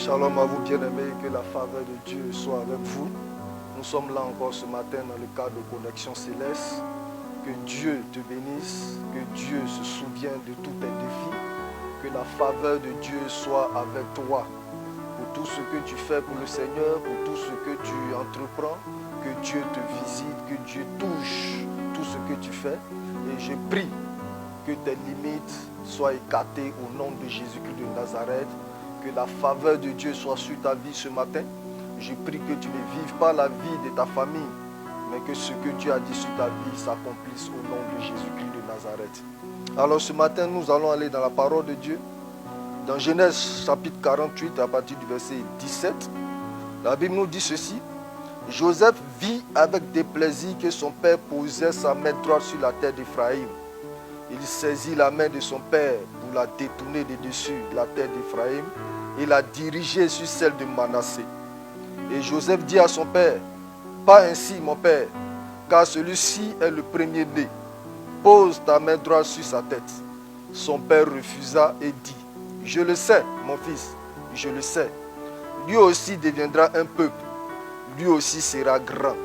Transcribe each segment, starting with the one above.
Shalom à vous bien-aimés, que la faveur de Dieu soit avec vous. Nous sommes là encore ce matin dans le cadre de Connexion Céleste. Que Dieu te bénisse, que Dieu se souvienne de tous tes défis, que la faveur de Dieu soit avec toi pour tout ce que tu fais pour le Seigneur, pour tout ce que tu entreprends, que Dieu te visite, que Dieu touche tout ce que tu fais. Et je prie que tes limites soient écartées au nom de Jésus-Christ de Nazareth. Que la faveur de Dieu soit sur ta vie ce matin. Je prie que tu ne vives pas la vie de ta famille, mais que ce que Dieu a dit sur ta vie s'accomplisse au nom de Jésus-Christ de Nazareth. Alors ce matin, nous allons aller dans la parole de Dieu. Dans Genèse chapitre 48, à partir du verset 17, la Bible nous dit ceci. Joseph vit avec déplaisir que son père posait sa main droite sur la tête d'Éphraïm. Il saisit la main de son père pour la détourner de dessus la tête d'Éphraïm et la diriger sur celle de Manassé. Et Joseph dit à son père, pas ainsi mon père, car celui-ci est le premier-né. Pose ta main droite sur sa tête. Son père refusa et dit, je le sais, mon fils, je le sais. Lui aussi deviendra un peuple, lui aussi sera grand.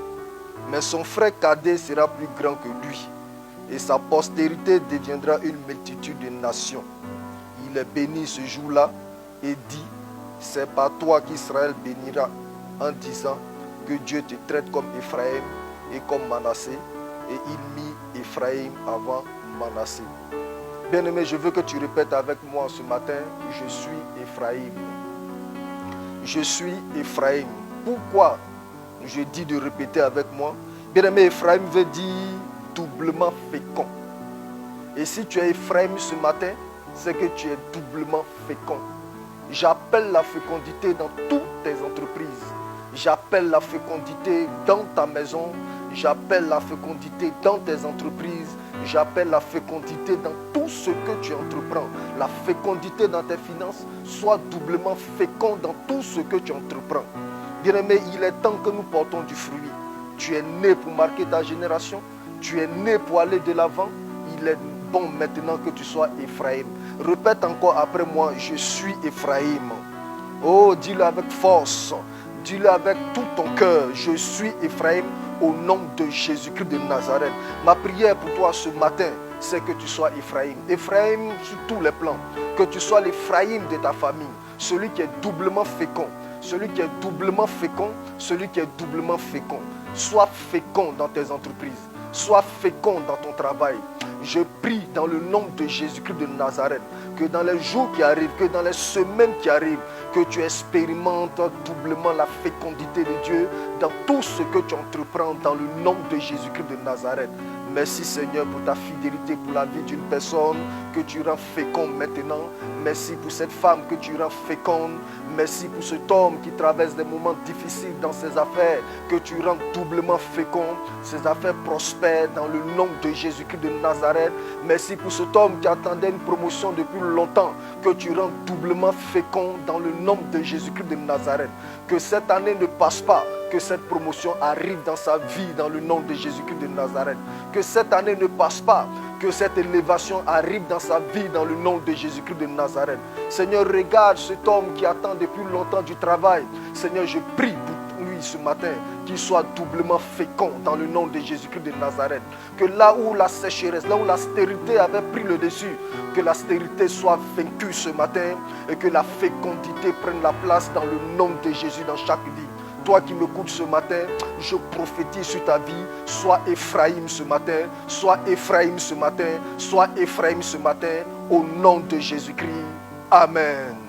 Mais son frère cadet sera plus grand que lui. Et sa postérité deviendra une multitude de nations. Il est béni ce jour-là et dit, c'est par toi qu'Israël bénira en disant que Dieu te traite comme Éphraïm et comme Manassé. Et il mit Éphraïm avant Manassé. Bien-aimé, je veux que tu répètes avec moi ce matin, je suis Éphraïm. Je suis Éphraïm. Pourquoi je dis de répéter avec moi? Bien-aimé, Éphraïm veut dire doublement fécond. Et si tu es Éphraïm ce matin, c'est que tu es doublement fécond. J'appelle la fécondité dans toutes tes entreprises. J'appelle la fécondité dans ta maison. J'appelle la fécondité dans tes entreprises. J'appelle la fécondité dans tout ce que tu entreprends. La fécondité dans tes finances. Sois doublement fécond dans tout ce que tu entreprends. Bien-aimé, il est temps que nous portons du fruit. Tu es né pour marquer ta génération. Tu es né pour aller de l'avant. Il est bon maintenant que tu sois Éphraïm. Répète encore après moi, je suis Éphraïm. Oh, dis-le avec force. Dis-le avec tout ton cœur. Je suis Éphraïm au nom de Jésus-Christ de Nazareth. Ma prière pour toi ce matin, c'est que tu sois Éphraïm. Éphraïm sur tous les plans. Que tu sois l'Éphraïm de ta famille. Celui qui est doublement fécond. Celui qui est doublement fécond. Celui qui est doublement fécond. Sois fécond dans tes entreprises. Sois fécond dans ton travail. Je prie dans le nom de Jésus-Christ de Nazareth que dans les jours qui arrivent, que dans les semaines qui arrivent, que tu expérimentes doublement la fécondité de Dieu dans tout ce que tu entreprends dans le nom de Jésus-Christ de Nazareth. Merci Seigneur pour ta fidélité pour la vie d'une personne que tu rends féconde maintenant. Merci pour cette femme que tu rends féconde. Merci pour cet homme qui traverse des moments difficiles dans ses affaires, que tu rends doublement fécond. Ses affaires prospèrent dans le nom de Jésus-Christ de Nazareth. Merci pour cet homme qui attendait une promotion depuis longtemps, que tu rends doublement fécond dans le nom de Jésus-Christ de Nazareth. Que cette année ne passe pas, que cette promotion arrive dans sa vie dans le nom de Jésus-Christ de Nazareth. Que cette année ne passe pas, que cette élévation arrive dans sa vie dans le nom de Jésus-Christ de Nazareth. Seigneur, regarde cet homme qui attend depuis longtemps du travail. Seigneur, je prie pour lui ce matin qu'il soit doublement fécond dans le nom de Jésus-Christ de Nazareth. Que là où la sécheresse, là où la stérilité avait pris le dessus, que la stérilité soit vaincue ce matin et que la fécondité prenne la place dans le nom de Jésus dans chaque vie. Toi qui m'écoutes ce matin, je prophétise sur ta vie, sois Éphraïm ce matin, sois Éphraïm ce matin, sois Éphraïm ce matin, au nom de Jésus-Christ. Amen.